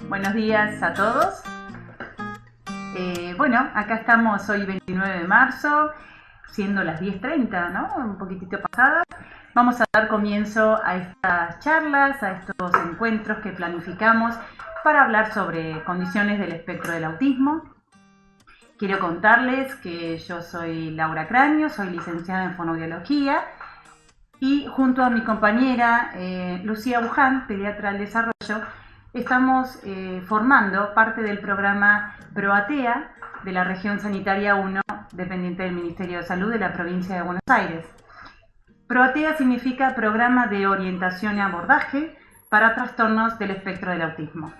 Buenos días a todos. Bueno, acá estamos hoy 29 de marzo, siendo las 10:30, ¿no? Un poquitito pasadas. Vamos a dar comienzo a estas charlas, a estos encuentros que planificamos para hablar sobre condiciones del espectro del autismo. Quiero contarles que yo soy Laura Craño, soy licenciada en fonoaudiología y junto a mi compañera Lucía Buján, pediatra del desarrollo, estamos formando parte del programa ProAtea de la región sanitaria 1, dependiente del Ministerio de Salud de la provincia de Buenos Aires. ProAtea significa Programa de Orientación y Abordaje para Trastornos del Espectro del Autismo.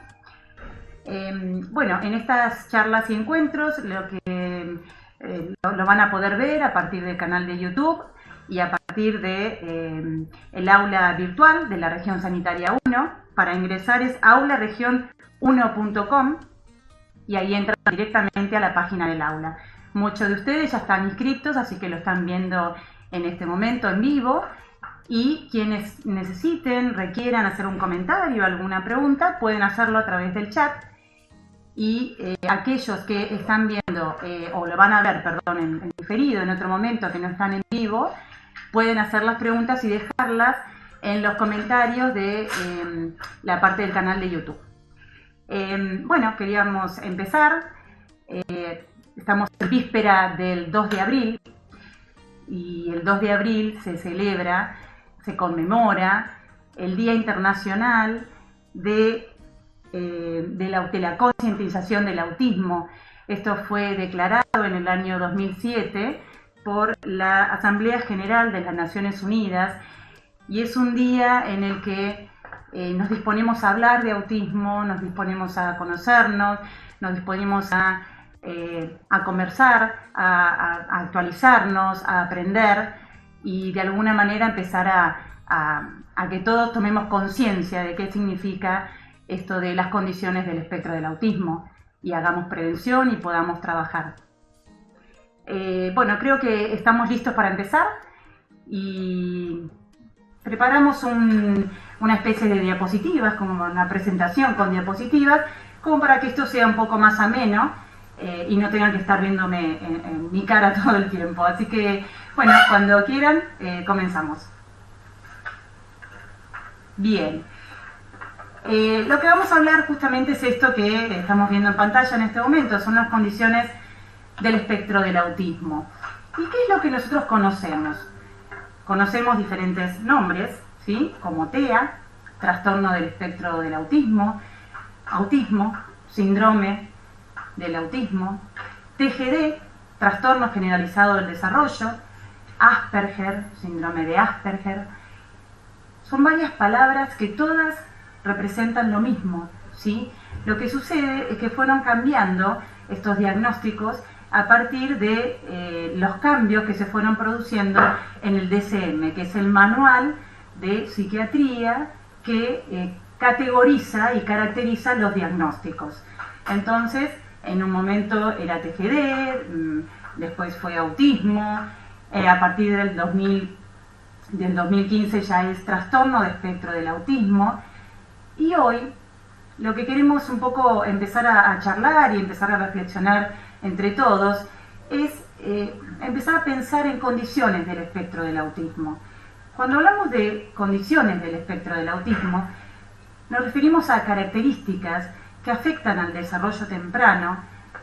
Bueno, en estas charlas y encuentros lo van a poder ver a partir del canal de YouTube y a partir de el aula virtual de la región sanitaria 1. Para ingresar es aularegion1.com y ahí entran directamente a la página del aula. Muchos de ustedes ya están inscritos, así que lo están viendo en este momento en vivo, y quienes necesiten, requieran hacer un comentario o alguna pregunta, pueden hacerlo a través del chat, y aquellos que están viendo o lo van a ver, perdón, en diferido en otro momento, que no están en vivo, pueden hacer las preguntas y dejarlas en los comentarios de la parte del canal de YouTube. Bueno, queríamos empezar. Estamos en víspera del 2 de abril y el 2 de abril se celebra, se conmemora el Día Internacional de la concientización del autismo. Esto fue declarado en el año 2007 por la Asamblea General de las Naciones Unidas, y es un día en el que nos disponemos a hablar de autismo, nos disponemos a conocernos, nos disponemos a conversar, a actualizarnos, a aprender y de alguna manera empezar a que todos tomemos conciencia de qué significa esto de las condiciones del espectro del autismo y hagamos prevención y podamos trabajar. Bueno, creo que estamos listos para empezar y preparamos una especie de diapositivas, como una presentación con diapositivas, como para que esto sea un poco más ameno y no tengan que estar viéndome en mi cara todo el tiempo. Así que, bueno, cuando quieran, comenzamos. Bien. Lo que vamos a hablar justamente es esto que estamos viendo en pantalla en este momento, son las condiciones del espectro del autismo. ¿Y qué es lo que nosotros conocemos? Conocemos diferentes nombres, ¿sí? Como TEA, trastorno del espectro del autismo, autismo, síndrome del autismo, TGD, trastorno generalizado del desarrollo, Asperger, síndrome de Asperger. Son varias palabras que todas representan lo mismo, ¿sí? Lo que sucede es que fueron cambiando estos diagnósticos a partir de los cambios que se fueron produciendo en el DSM, que es el manual de psiquiatría que categoriza y caracteriza los diagnósticos. Entonces, en un momento era TGD, después fue autismo, a partir del 2015 ya es trastorno de espectro del autismo, y hoy lo que queremos un poco empezar a charlar y empezar a reflexionar entre todos es empezar a pensar en condiciones del espectro del autismo. Cuando hablamos de condiciones del espectro del autismo, nos referimos a características que afectan al desarrollo temprano,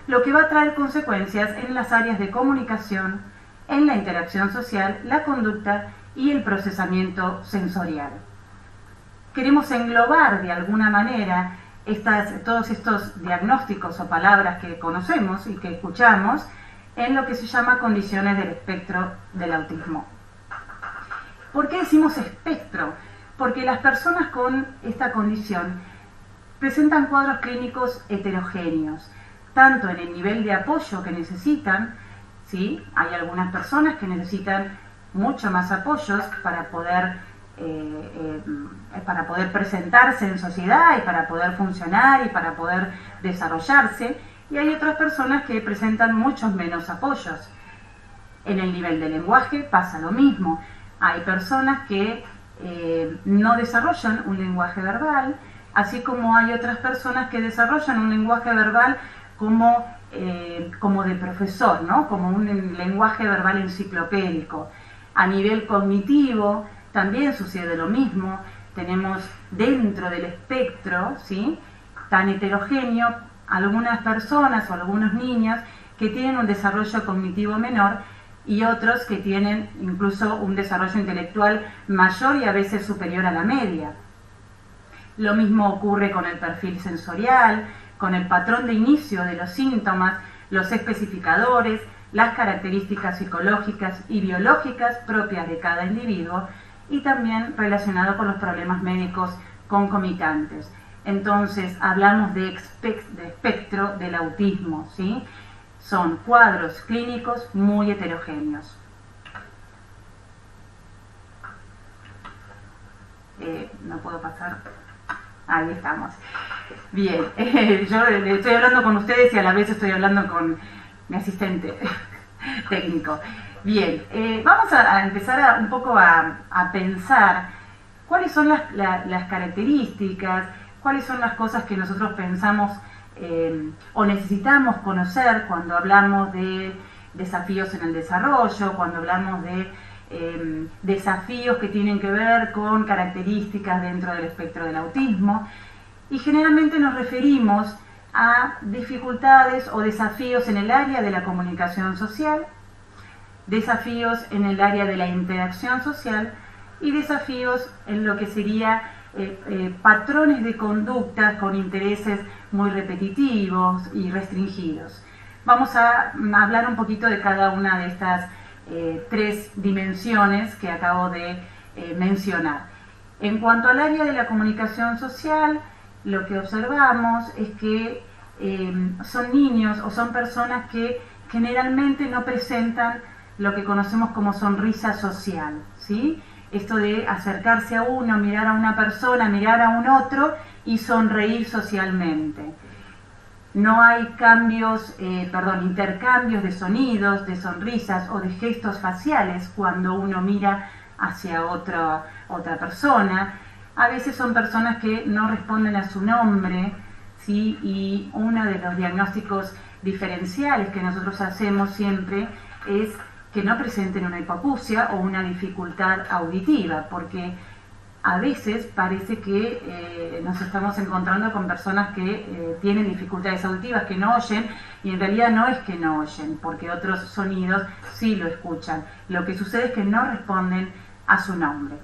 lo que va a traer consecuencias en las áreas de comunicación, en la interacción social, la conducta y el procesamiento sensorial. Queremos englobar de alguna manera todos estos diagnósticos o palabras que conocemos y que escuchamos en lo que se llama condiciones del espectro del autismo. ¿Por qué decimos espectro? Porque las personas con esta condición presentan cuadros clínicos heterogéneos, tanto en el nivel de apoyo que necesitan, ¿sí? Hay algunas personas que necesitan mucho más apoyos para poder presentarse en sociedad y para poder funcionar y para poder desarrollarse, y hay otras personas que presentan muchos menos apoyos. En el nivel de lenguaje pasa lo mismo. Hay personas que no desarrollan un lenguaje verbal, así como hay otras personas que desarrollan un lenguaje verbal como de profesor, ¿no? Como un lenguaje verbal enciclopédico. A nivel cognitivo también sucede lo mismo. Tenemos dentro del espectro, ¿sí?, tan heterogéneo, algunas personas o algunos niños que tienen un desarrollo cognitivo menor y otros que tienen incluso un desarrollo intelectual mayor y a veces superior a la media. Lo mismo ocurre con el perfil sensorial, con el patrón de inicio de los síntomas, los especificadores, las características psicológicas y biológicas propias de cada individuo y también relacionado con los problemas médicos concomitantes. Entonces, hablamos de espectro del autismo, ¿sí? Son cuadros clínicos muy heterogéneos. No puedo pasar. Ahí estamos. Bien, yo estoy hablando con ustedes y a la vez estoy hablando con mi asistente técnico. Bien, vamos a empezar un poco a pensar cuáles son las características, cuáles son las cosas que nosotros pensamos o necesitamos conocer cuando hablamos de desafíos en el desarrollo, cuando hablamos de desafíos que tienen que ver con características dentro del espectro del autismo, y generalmente nos referimos a dificultades o desafíos en el área de la comunicación social, desafíos en el área de la interacción social y desafíos en lo que sería patrones de conducta con intereses muy repetitivos y restringidos. Vamos a hablar un poquito de cada una de estas tres dimensiones que acabo de mencionar. En cuanto al área de la comunicación social, lo que observamos es que son niños o son personas que generalmente no presentan lo que conocemos como sonrisa social, ¿sí? Esto de acercarse a uno, mirar a una persona, mirar a un otro y sonreír socialmente. No hay intercambios de sonidos, de sonrisas o de gestos faciales cuando uno mira hacia otra persona. A veces son personas que no responden a su nombre, ¿sí? Y uno de los diagnósticos diferenciales que nosotros hacemos siempre es que no presenten una hipoacusia o una dificultad auditiva, porque a veces parece que nos estamos encontrando con personas que tienen dificultades auditivas, que no oyen, y en realidad no es que no oyen, porque otros sonidos sí lo escuchan. Lo que sucede es que no responden a su nombre.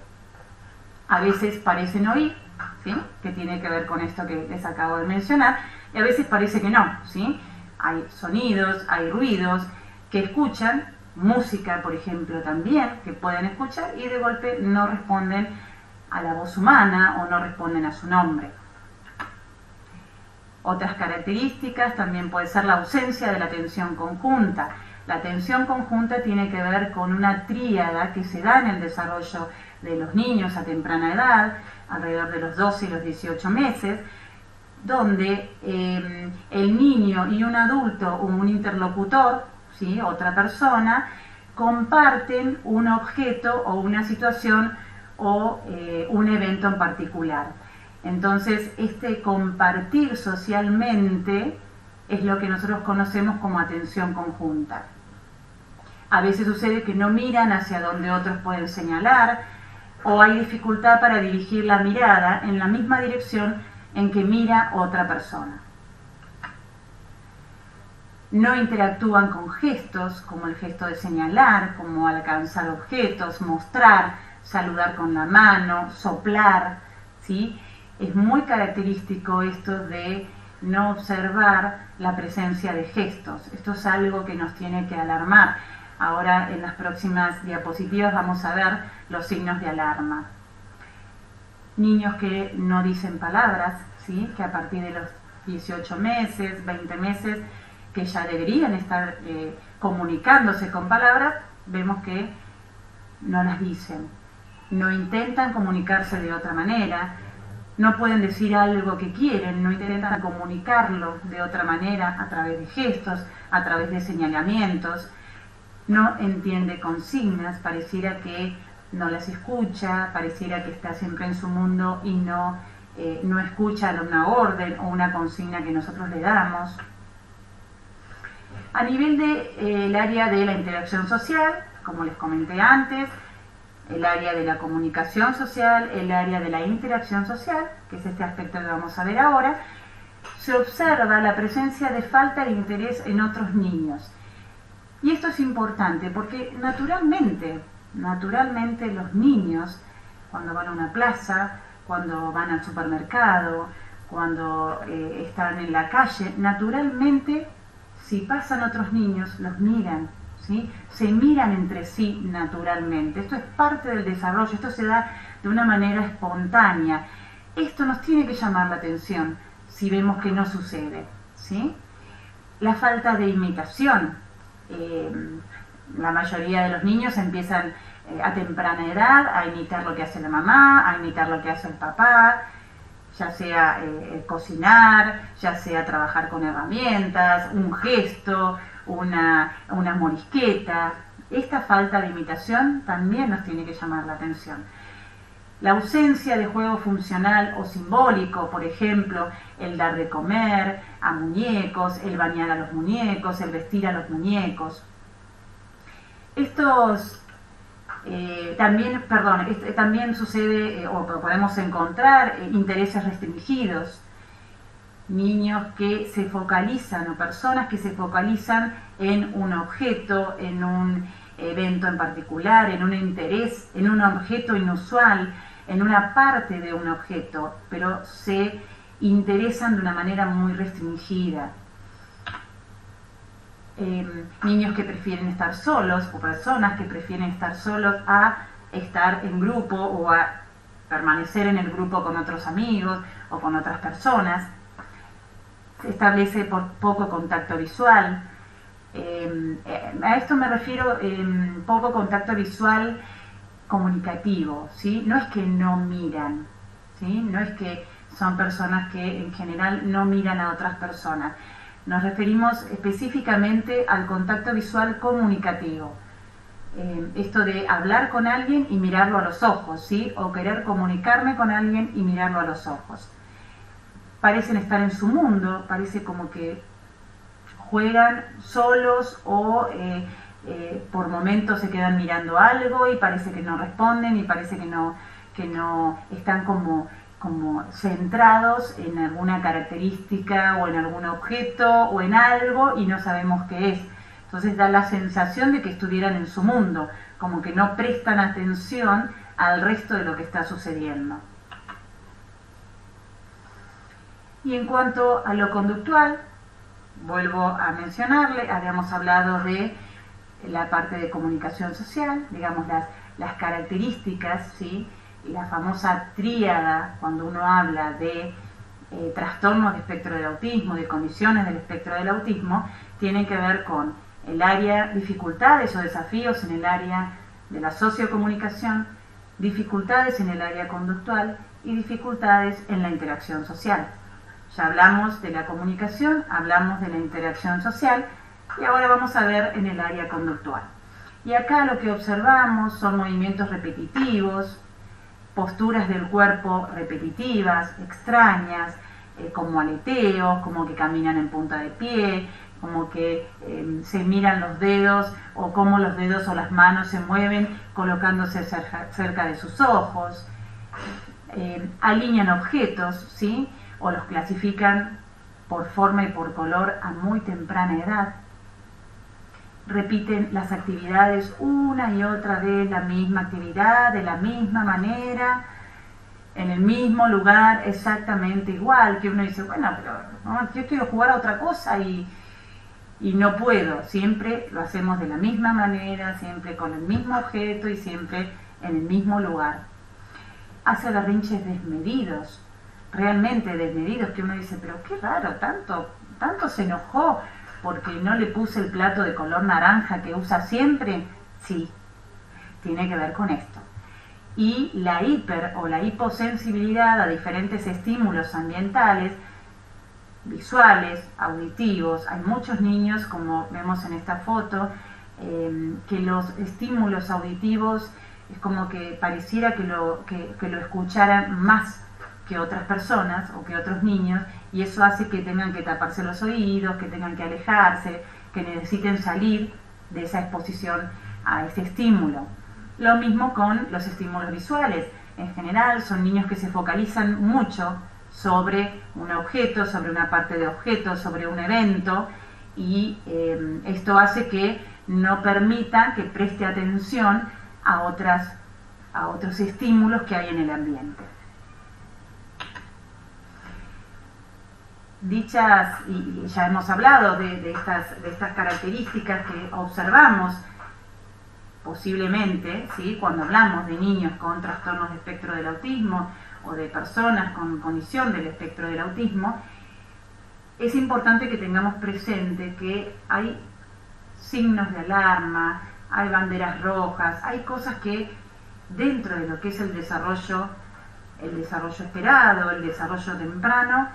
A veces parecen oír, ¿sí?, que tiene que ver con esto que les acabo de mencionar, y a veces parece que no, ¿sí? Hay sonidos, hay ruidos que escuchan, música, por ejemplo, también, que pueden escuchar y de golpe no responden a la voz humana o no responden a su nombre. Otras características también puede ser la ausencia de la atención conjunta. La atención conjunta tiene que ver con una tríada que se da en el desarrollo de los niños a temprana edad, alrededor de los 12 y los 18 meses, donde el niño y un adulto o un interlocutor, ¿sí?, otra persona, comparten un objeto o una situación o un evento en particular. Entonces, este compartir socialmente es lo que nosotros conocemos como atención conjunta. A veces sucede que no miran hacia donde otros pueden señalar, o hay dificultad para dirigir la mirada en la misma dirección en que mira otra persona. No interactúan con gestos, como el gesto de señalar, como alcanzar objetos, mostrar, saludar con la mano, soplar, ¿sí? Es muy característico esto de no observar la presencia de gestos. Esto es algo que nos tiene que alarmar. Ahora en las próximas diapositivas vamos a ver los signos de alarma. Niños que no dicen palabras, ¿sí?, que a partir de los 18 meses, 20 meses, que ya deberían estar comunicándose con palabras, vemos que no las dicen. No intentan comunicarse de otra manera, no pueden decir algo que quieren, no intentan comunicarlo de otra manera a través de gestos, a través de señalamientos. No entiende consignas, pareciera que no las escucha, pareciera que está siempre en su mundo y no no escucha una orden o una consigna que nosotros le damos. A nivel del área de la interacción social, como les comenté antes, el área de la comunicación social, el área de la interacción social, que es este aspecto que vamos a ver ahora, se observa la presencia de falta de interés en otros niños. Y esto es importante porque naturalmente los niños, cuando van a una plaza, cuando van al supermercado, cuando están en la calle, naturalmente, si pasan otros niños, los miran, ¿sí? Se miran entre sí naturalmente. Esto es parte del desarrollo, esto se da de una manera espontánea. Esto nos tiene que llamar la atención si vemos que no sucede, ¿sí? La falta de imitación. La mayoría de los niños empiezan a temprana edad a imitar lo que hace la mamá, a imitar lo que hace el papá, ya sea cocinar, ya sea trabajar con herramientas, un gesto, una morisqueta. Esta falta de imitación también nos tiene que llamar la atención. La ausencia de juego funcional o simbólico, por ejemplo, el dar de comer a muñecos, el bañar a los muñecos, el vestir a los muñecos. Estos también sucede o podemos encontrar intereses restringidos, niños que se focalizan o personas que se focalizan en un objeto, en un evento en particular, en un interés, en un objeto inusual, en una parte de un objeto, pero se interesan de una manera muy restringida. Niños que prefieren estar solos o personas que prefieren estar solos a estar en grupo o a permanecer en el grupo con otros amigos o con otras personas. Se establece poco contacto visual. A esto me refiero poco contacto visual comunicativo, ¿sí? No es que no miran, ¿sí? No es que son personas que en general no miran a otras personas. Nos referimos específicamente al contacto visual comunicativo. Esto de hablar con alguien y mirarlo a los ojos, ¿sí? O querer comunicarme con alguien y mirarlo a los ojos. Parecen estar en su mundo, parece como que juegan solos o por momentos se quedan mirando algo y parece que no responden y parece que no están como centrados en alguna característica o en algún objeto o en algo y no sabemos qué es. Entonces da la sensación de que estuvieran en su mundo, como que no prestan atención al resto de lo que está sucediendo. Y en cuanto a lo conductual, vuelvo a mencionarle, habíamos hablado de la parte de comunicación social, digamos las características, ¿sí? La famosa tríada, cuando uno habla de trastornos de espectro del autismo, de condiciones del espectro del autismo, tienen que ver con el área dificultades o desafíos en el área de la sociocomunicación, dificultades en el área conductual y dificultades en la interacción social. Ya hablamos de la comunicación, hablamos de la interacción social y ahora vamos a ver en el área conductual. Y acá lo que observamos son movimientos repetitivos, posturas del cuerpo repetitivas, extrañas, como aleteos, como que caminan en punta de pie, como que se miran los dedos o cómo los dedos o las manos se mueven colocándose cerca de sus ojos, alinean objetos, ¿sí? O los clasifican por forma y por color a muy temprana edad. Repiten las actividades una y otra vez, la misma actividad, de la misma manera, en el mismo lugar, exactamente igual, que uno dice, bueno, pero no, yo quiero jugar a otra cosa y no puedo. Siempre lo hacemos de la misma manera, siempre con el mismo objeto y siempre en el mismo lugar. Hace berrinches desmedidos, realmente desmedidos, que uno dice, pero qué raro, tanto se enojó porque no le puse el plato de color naranja que usa siempre. Sí, tiene que ver con esto. Y la hiper o la hiposensibilidad a diferentes estímulos ambientales, visuales, auditivos. Hay muchos niños, como vemos en esta foto, que los estímulos auditivos es como que pareciera que lo escucharan más que otras personas o que otros niños, y eso hace que tengan que taparse los oídos, que tengan que alejarse, que necesiten salir de esa exposición a ese estímulo. Lo mismo con los estímulos visuales. En general son niños que se focalizan mucho sobre un objeto, sobre una parte de objeto, sobre un evento, y esto hace que no permita que preste atención a otros estímulos que hay en el ambiente. Dichas, y ya hemos hablado de estas características que observamos posiblemente, ¿sí?, cuando hablamos de niños con trastornos de espectro del autismo o de personas con condición del espectro del autismo, es importante que tengamos presente que hay signos de alarma, hay banderas rojas, hay cosas que dentro de lo que es el desarrollo esperado, el desarrollo temprano,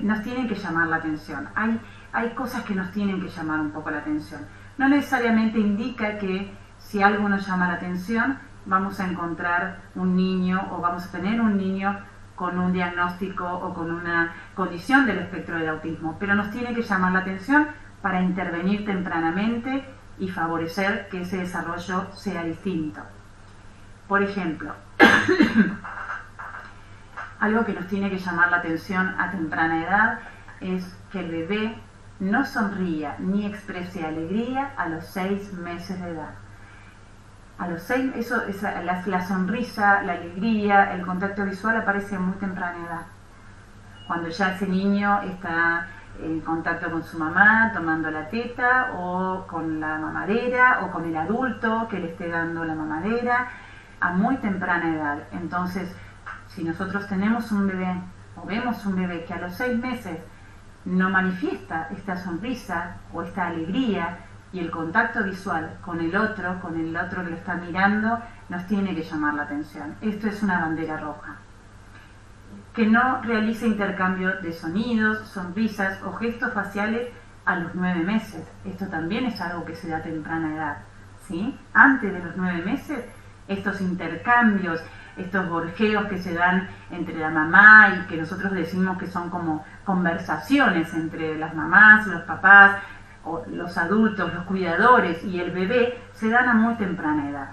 nos tienen que llamar la atención. Hay cosas que nos tienen que llamar un poco la atención. No necesariamente indica que si algo nos llama la atención, vamos a encontrar un niño o vamos a tener un niño con un diagnóstico o con una condición del espectro del autismo, pero nos tiene que llamar la atención para intervenir tempranamente y favorecer que ese desarrollo sea distinto. Por ejemplo, algo que nos tiene que llamar la atención a temprana edad es que el bebé no sonría ni exprese alegría a los 6 meses de edad. A los 6, la sonrisa, la alegría, el contacto visual aparece a muy temprana edad. Cuando ya ese niño está en contacto con su mamá, tomando la teta, o con la mamadera, o con el adulto que le esté dando la mamadera, a muy temprana edad. Entonces, si nosotros tenemos un bebé, o vemos un bebé que a los 6 meses no manifiesta esta sonrisa o esta alegría, y el contacto visual con el otro que lo está mirando, nos tiene que llamar la atención. Esto es una bandera roja. Que no realice intercambio de sonidos, sonrisas o gestos faciales a los 9 meses. Esto también es algo que se da a temprana edad, ¿sí? Antes de los 9 meses, estos intercambios, estos gorjeos que se dan entre la mamá y que nosotros decimos que son como conversaciones entre las mamás, los papás, o los adultos, los cuidadores y el bebé, se dan a muy temprana edad.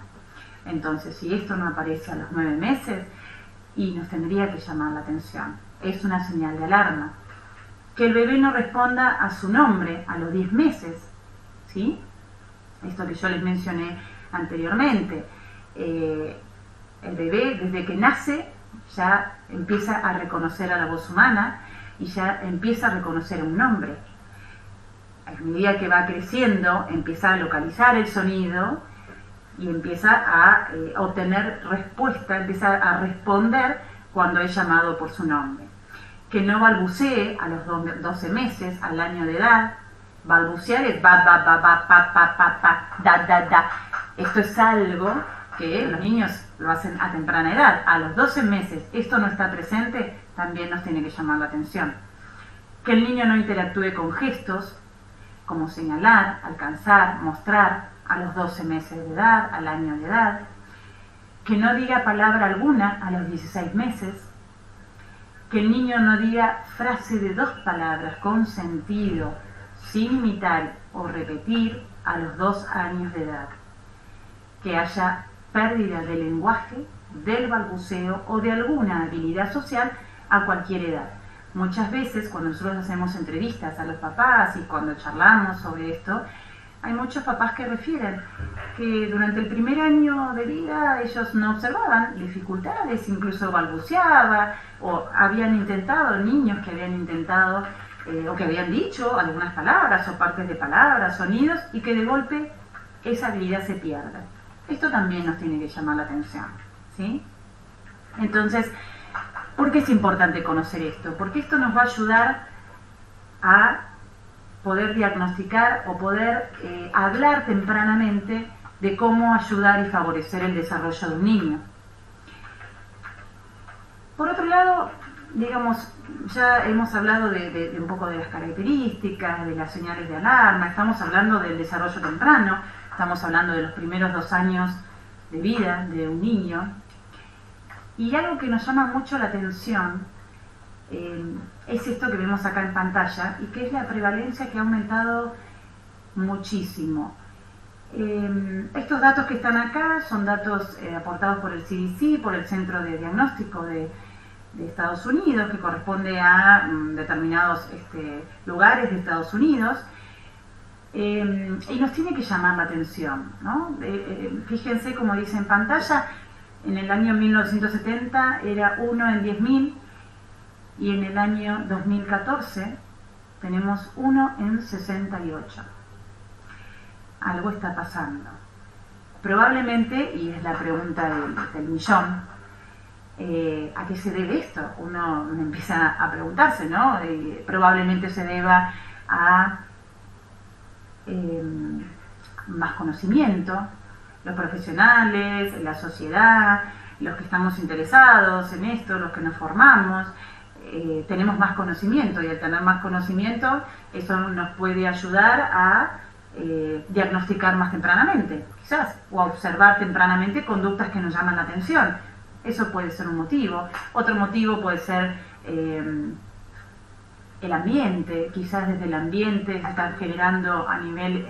Entonces, si esto no aparece a los 9 meses, y nos tendría que llamar la atención, es una señal de alarma. Que el bebé no responda a su nombre a los 10 meses, ¿sí? Esto que yo les mencioné anteriormente. El bebé, desde que nace, ya empieza a reconocer a la voz humana y ya empieza a reconocer un nombre. A medida que va creciendo, empieza a localizar el sonido y empieza a obtener respuesta, empieza a responder cuando es llamado por su nombre. Que no balbucee a los 12 meses, al año de edad. Balbucear es ba, ba, ba, ba, pa, pa, pa, pa, da, da, da. Esto es algo que los niños lo hacen a temprana edad. A los 12 meses esto no está presente, también nos tiene que llamar la atención. Que el niño no interactúe con gestos, como señalar, alcanzar, mostrar a los 12 meses de edad, al año de edad. Que no diga palabra alguna a los 16 meses. Que el niño no diga frase de 2 palabras con sentido, sin imitar o repetir a los 2 años de edad. Que haya pérdida del lenguaje, del balbuceo o de alguna habilidad social a cualquier edad. Muchas veces cuando nosotros hacemos entrevistas a los papás y cuando charlamos sobre esto, hay muchos papás que refieren que durante el primer año de vida ellos no observaban dificultades, incluso balbuceaba, o habían intentado, niños que habían intentado o que habían dicho algunas palabras o partes de palabras, sonidos, y que de golpe esa habilidad se pierde. Esto también nos tiene que llamar la atención, ¿sí? Entonces, ¿por qué es importante conocer esto? Porque esto nos va a ayudar a poder diagnosticar o poder hablar tempranamente de cómo ayudar y favorecer el desarrollo de un niño. Por otro lado, digamos, ya hemos hablado de un poco de las características, de las señales de alarma, estamos hablando del desarrollo temprano, estamos hablando de los primeros 2 años de vida de un niño. Y algo que nos llama mucho la atención es esto que vemos acá en pantalla, y que es la prevalencia que ha aumentado muchísimo. Estos datos que están acá son datos aportados por el CDC, por el Centro de Diagnóstico de Estados Unidos, que corresponde a determinados lugares de Estados Unidos, y nos tiene que llamar la atención, ¿no? Fíjense, como dice en pantalla, en el año 1970 era 1 en 10.000, y en el año 2014 tenemos 1 en 68. Algo está pasando. Probablemente, y es la pregunta del millón, ¿a qué se debe esto? Uno empieza a preguntarse, ¿no? Probablemente se deba a más conocimiento, los profesionales, la sociedad, los que estamos interesados en esto, los que nos formamos, tenemos más conocimiento, y al tener más conocimiento eso nos puede ayudar a diagnosticar más tempranamente, quizás, o a observar tempranamente conductas que nos llaman la atención. Eso puede ser un motivo. Otro motivo puede ser el ambiente. Quizás desde el ambiente se están generando a nivel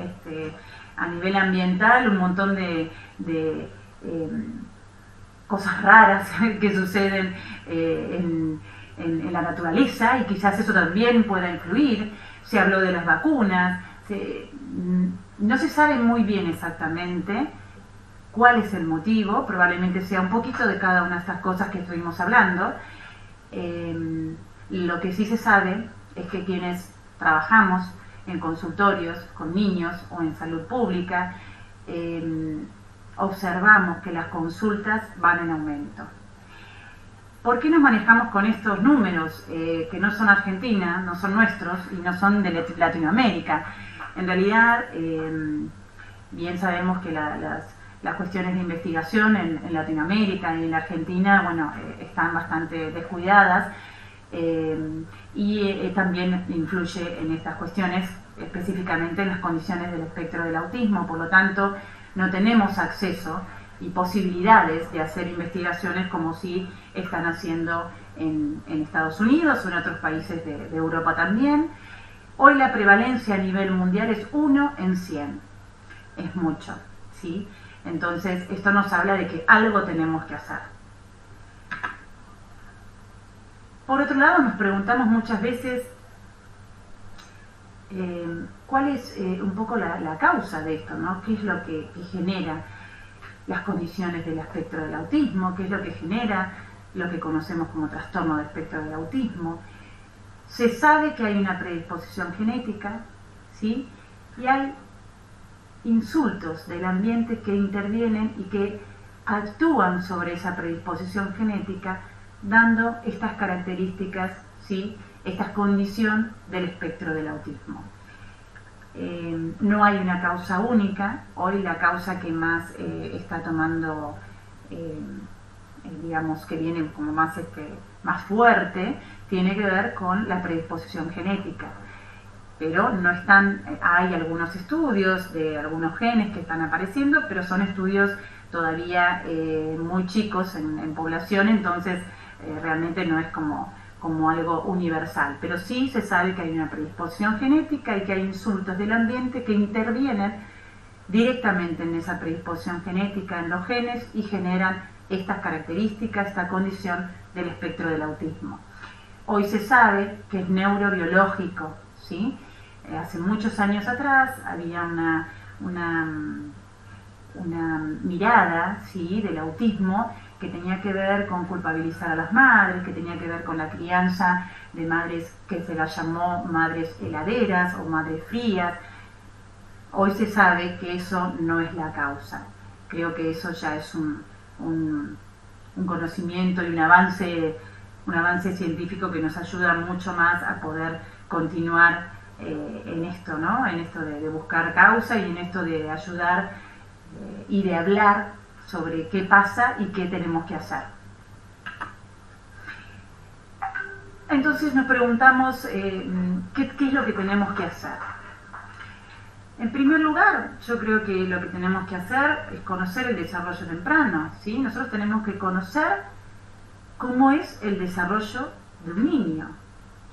ambiental un montón de cosas raras que suceden en la naturaleza, y quizás eso también pueda influir. Se habló de las vacunas. No se sabe muy bien exactamente cuál es el motivo. Probablemente sea un poquito de cada una de estas cosas que estuvimos hablando. Lo que sí se sabe es que quienes trabajamos en consultorios con niños o en salud pública, observamos que las consultas van en aumento. ¿Por qué nos manejamos con estos números que no son Argentina, no son nuestros y no son de Latinoamérica? En realidad, bien sabemos que las cuestiones de investigación en Latinoamérica y en la Argentina, bueno, están bastante descuidadas, y también influye en estas cuestiones, específicamente en las condiciones del espectro del autismo. Por lo tanto, no tenemos acceso y posibilidades de hacer investigaciones como si están haciendo en Estados Unidos o en otros países de Europa también. Hoy la prevalencia a nivel mundial es 1 en 100. Es mucho, ¿sí? Entonces, esto nos habla de que algo tenemos que hacer. Por otro lado, nos preguntamos muchas veces cuál es un poco la causa de esto, ¿no? ¿Qué es lo que genera las condiciones del espectro del autismo? ¿Qué es lo que genera lo que conocemos como trastorno del espectro del autismo? Se sabe que hay una predisposición genética, ¿sí? Y hay insultos del ambiente que intervienen y que actúan sobre esa predisposición genética, dando estas características, ¿sí? Esta condición del espectro del autismo. No hay una causa única. Hoy la causa que más está tomando, digamos, que viene como más fuerte, tiene que ver con la predisposición genética. Pero no están, hay algunos estudios de algunos genes que están apareciendo, pero son estudios todavía muy chicos en población, entonces realmente no es como algo universal. Pero sí se sabe que hay una predisposición genética y que hay insultos del ambiente que intervienen directamente en esa predisposición genética, en los genes, y generan estas características, esta condición del espectro del autismo. Hoy se sabe que es neurobiológico, ¿sí? Hace muchos años atrás había una mirada, ¿sí?, del autismo que tenía que ver con culpabilizar a las madres, que tenía que ver con la crianza de madres que se las llamó madres heladeras o madres frías. Hoy se sabe que eso no es la causa. Creo que eso ya es un conocimiento y un avance científico que nos ayuda mucho más a poder continuar en esto, ¿no? En esto de buscar causa y en esto de ayudar y de hablar sobre qué pasa y qué tenemos que hacer. Entonces nos preguntamos ¿qué es lo que tenemos que hacer? En primer lugar, yo creo que lo que tenemos que hacer es conocer el desarrollo temprano, ¿sí? Nosotros tenemos que conocer cómo es el desarrollo de un niño,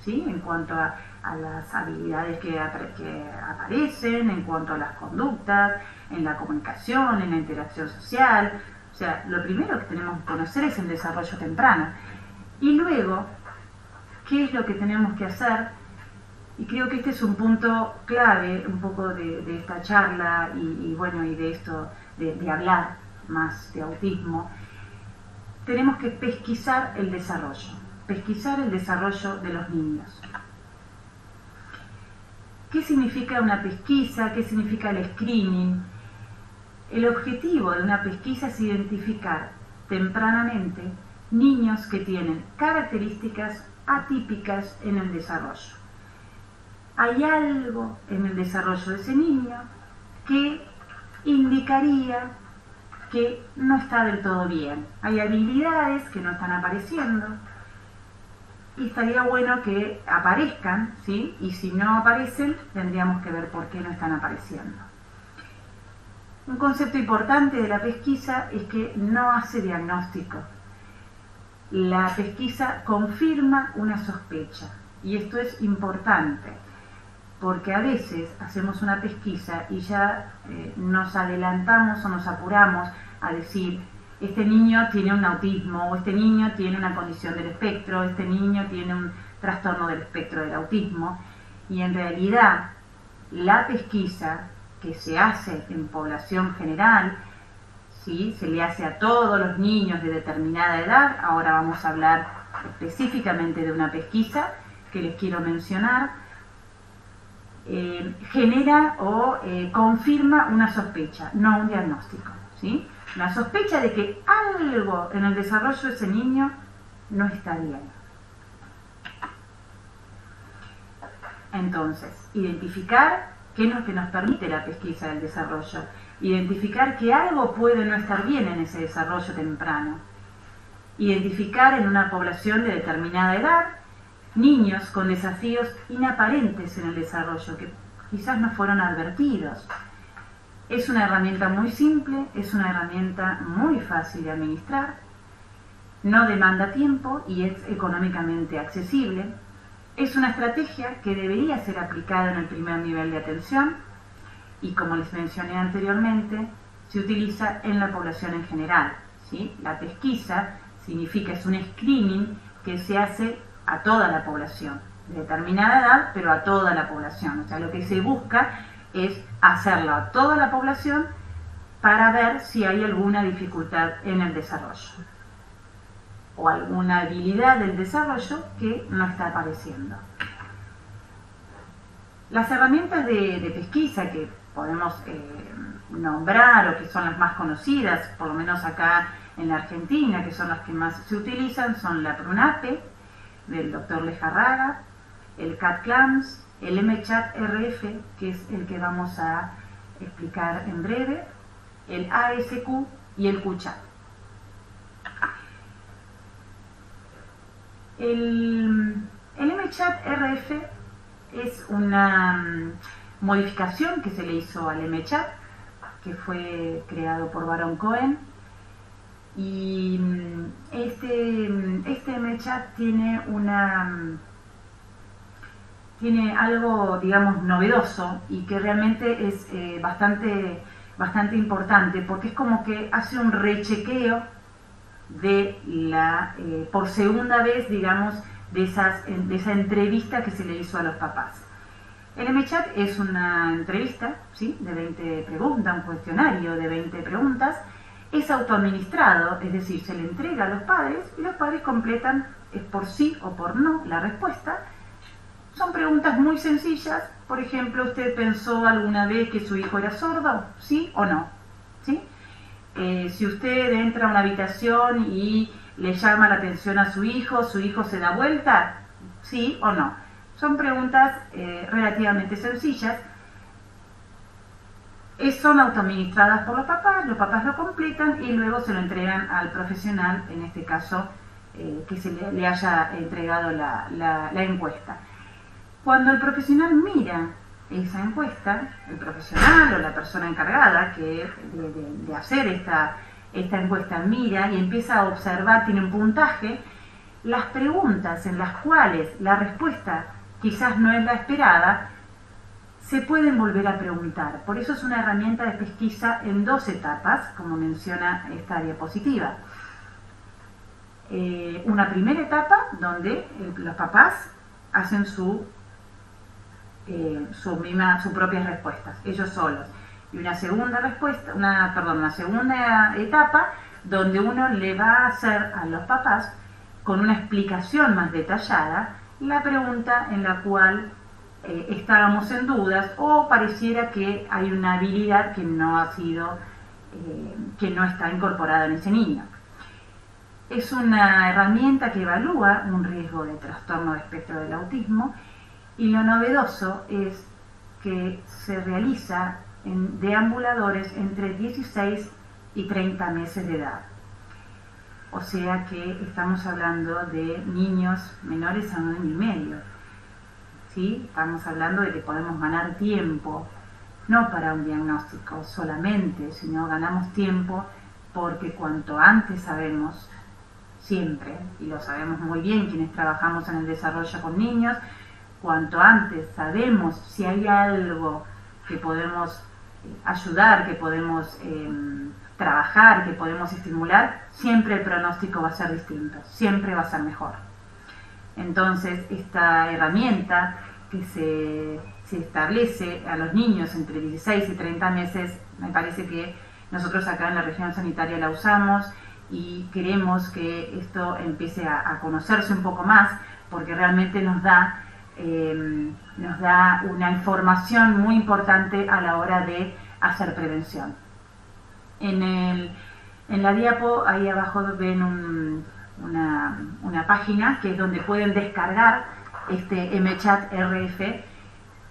¿sí? En cuanto a las habilidades que aparecen, en cuanto a las conductas, en la comunicación, en la interacción social. O sea, lo primero que tenemos que conocer es el desarrollo temprano. Y luego, ¿qué es lo que tenemos que hacer? Y creo que este es un punto clave un poco de esta charla y bueno, y de esto, de hablar más de autismo. Tenemos que pesquisar el desarrollo de los niños. ¿Qué significa una pesquisa? ¿Qué significa el screening? El objetivo de una pesquisa es identificar tempranamente niños que tienen características atípicas en el desarrollo. Hay algo en el desarrollo de ese niño que indicaría que no está del todo bien. Hay habilidades que no están apareciendo y estaría bueno que aparezcan, ¿sí? Y si no aparecen, tendríamos que ver por qué no están apareciendo. Un concepto importante de la pesquisa es que no hace diagnóstico. La pesquisa confirma una sospecha y esto es importante porque a veces hacemos una pesquisa y ya nos adelantamos o nos apuramos a decir este niño tiene un autismo o este niño tiene una condición del espectro, este niño tiene un trastorno del espectro del autismo y en realidad la pesquisa que se hace en población general, ¿sí? Se le hace a todos los niños de determinada edad. Ahora vamos a hablar específicamente de una pesquisa que les quiero mencionar. Genera o confirma una sospecha, no un diagnóstico, ¿sí? La sospecha de que algo en el desarrollo de ese niño no está bien. Entonces, identificar qué es lo que nos permite la pesquisa del desarrollo, identificar que algo puede no estar bien en ese desarrollo temprano, identificar en una población de determinada edad niños con desafíos inaparentes en el desarrollo que quizás no fueron advertidos. Es una herramienta muy simple, es una herramienta muy fácil de administrar, no demanda tiempo y es económicamente accesible. Es una estrategia que debería ser aplicada en el primer nivel de atención y, como les mencioné anteriormente, se utiliza en la población en general, ¿sí? La pesquisa significa, es un screening que se hace a toda la población, de determinada edad, pero a toda la población. O sea, lo que se busca es hacerlo a toda la población para ver si hay alguna dificultad en el desarrollo o alguna habilidad del desarrollo que no está apareciendo. Las herramientas de pesquisa que podemos nombrar o que son las más conocidas, por lo menos acá en la Argentina, que son las que más se utilizan, son la PRUNAPE, del Dr. Lejarraga, el CAT-CLAMS, el MCHAT-RF, que es el que vamos a explicar en breve, el ASQ y el QCHAT. El MCHAT-RF es una modificación que se le hizo al MCHAT, que fue creado por Baron Cohen. Y este MCHAT tiene algo, digamos, novedoso y que realmente es bastante importante, porque es como que hace un rechequeo de por segunda vez, digamos, de esa entrevista que se le hizo a los papás. El MCHAT es una entrevista, ¿sí?, de 20 preguntas, un cuestionario de 20 preguntas. Es autoadministrado, es decir, se le entrega a los padres y los padres completan por sí o por no la respuesta. Son preguntas muy sencillas. Por ejemplo, ¿usted pensó alguna vez que su hijo era sordo? ¿Sí o no? ¿Sí? Si usted entra a una habitación y le llama la atención a su hijo se da vuelta, ¿sí o no? Son preguntas relativamente sencillas. Son autoadministradas por los papás lo completan y luego se lo entregan al profesional, en este caso, que se le haya entregado la encuesta. Cuando el profesional mira esa encuesta, el profesional o la persona encargada de hacer esta encuesta mira y empieza a observar, tiene un puntaje las preguntas en las cuales la respuesta quizás no es la esperada, se pueden volver a preguntar. Por eso es una herramienta de pesquisa en 2 etapas, como menciona esta diapositiva. Una primera etapa donde los papás hacen sus propias respuestas, ellos solos. Y una segunda etapa donde uno le va a hacer a los papás, con una explicación más detallada, la pregunta en la cual estábamos en dudas o pareciera que hay una habilidad que no está incorporada en ese niño. Es una herramienta que evalúa un riesgo de trastorno de espectro del autismo, y lo novedoso es que se realiza en deambuladores entre 16 y 30 meses de edad. O sea que estamos hablando de niños menores a 1 año y medio. ¿Sí? Estamos hablando de que podemos ganar tiempo, no para un diagnóstico solamente, sino ganamos tiempo porque cuanto antes sabemos, siempre, y lo sabemos muy bien quienes trabajamos en el desarrollo con niños, cuanto antes sabemos si hay algo que podemos ayudar, que podemos trabajar, que podemos estimular, siempre el pronóstico va a ser distinto, siempre va a ser mejor. Entonces, esta herramienta que se establece a los niños entre 16 y 30 meses, me parece que nosotros acá en la región sanitaria la usamos y queremos que esto empiece a conocerse un poco más, porque realmente nos da una información muy importante a la hora de hacer prevención. En la diapo, ahí abajo ven una página que es donde pueden descargar este MChat RF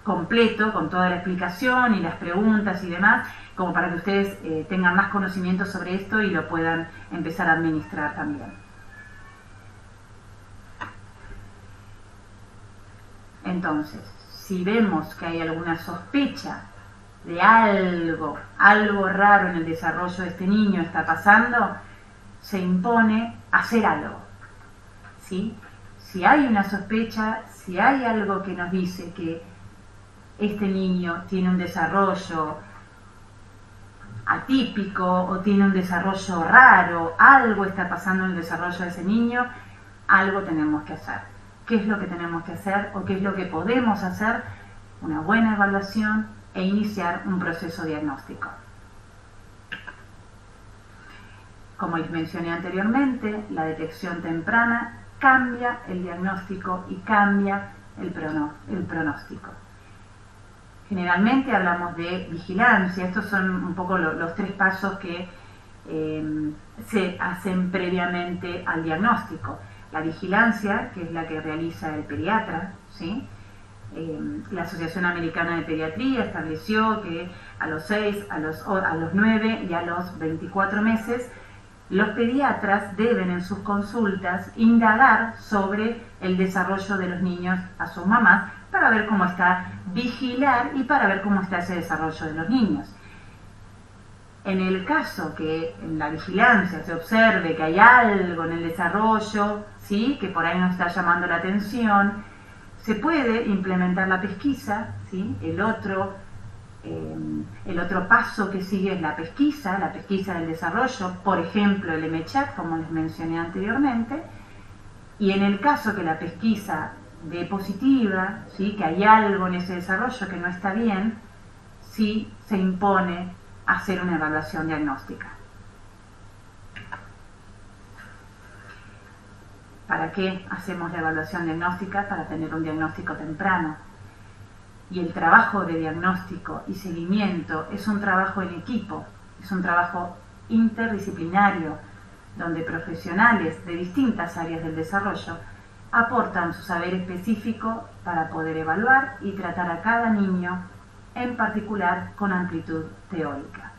completo, con toda la explicación y las preguntas y demás, como para que ustedes tengan más conocimiento sobre esto y lo puedan empezar a administrar también. Entonces, si vemos que hay alguna sospecha de algo raro en el desarrollo de este niño está pasando, se impone hacer algo, ¿sí? Si hay una sospecha, si hay algo que nos dice que este niño tiene un desarrollo atípico o tiene un desarrollo raro, algo está pasando en el desarrollo de ese niño, algo tenemos que hacer. ¿Qué es lo que tenemos que hacer o qué es lo que podemos hacer? Una buena evaluación e iniciar un proceso diagnóstico. Como les mencioné anteriormente, la detección temprana cambia el diagnóstico y cambia el pronóstico. Generalmente hablamos de vigilancia. Estos son un poco los 3 pasos que se hacen previamente al diagnóstico. La vigilancia, que es la que realiza el pediatra, ¿sí? La Asociación Americana de Pediatría estableció que a los 6, a los 9 y a los 24 meses los pediatras deben en sus consultas indagar sobre el desarrollo de los niños a sus mamás para ver cómo está, vigilar y para ver cómo está ese desarrollo de los niños. En el caso que en la vigilancia se observe que hay algo en el desarrollo, ¿sí?, que por ahí nos está llamando la atención, se puede implementar la pesquisa, ¿sí? El otro paso que sigue es la pesquisa del desarrollo, por ejemplo el MChat, como les mencioné anteriormente, y en el caso que la pesquisa dé positiva, ¿sí?, que hay algo en ese desarrollo que no está bien, sí se impone hacer una evaluación diagnóstica. ¿Para qué hacemos la evaluación diagnóstica? Para tener un diagnóstico temprano. Y el trabajo de diagnóstico y seguimiento es un trabajo en equipo, es un trabajo interdisciplinario, donde profesionales de distintas áreas del desarrollo aportan su saber específico para poder evaluar y tratar a cada niño en particular con amplitud teórica.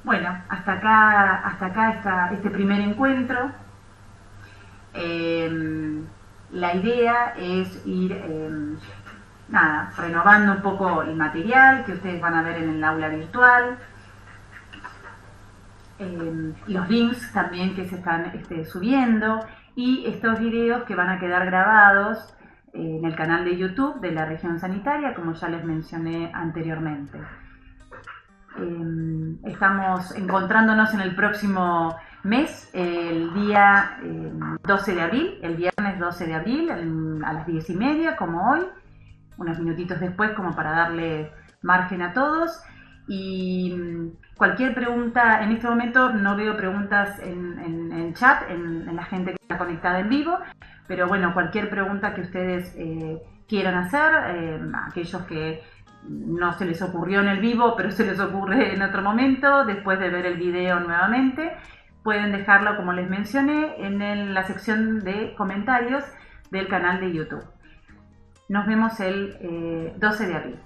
Bueno, hasta acá está este primer encuentro. La idea es ir renovando un poco el material que ustedes van a ver en el aula virtual. los links también que se están subiendo, y estos videos que van a quedar grabados en el canal de YouTube de la región sanitaria, como ya les mencioné anteriormente. Estamos encontrándonos en el próximo mes, el día 12 de abril, el viernes 12 de abril, a las 10:30, como hoy, unos minutitos después, como para darle margen a todos. Y cualquier pregunta, en este momento no veo preguntas en chat, en la gente que está conectada en vivo, pero bueno, cualquier pregunta que ustedes quieran hacer, aquellos que no se les ocurrió en el vivo, pero se les ocurre en otro momento, después de ver el video nuevamente, pueden dejarlo, como les mencioné, en la sección de comentarios del canal de YouTube. Nos vemos el 12 de abril.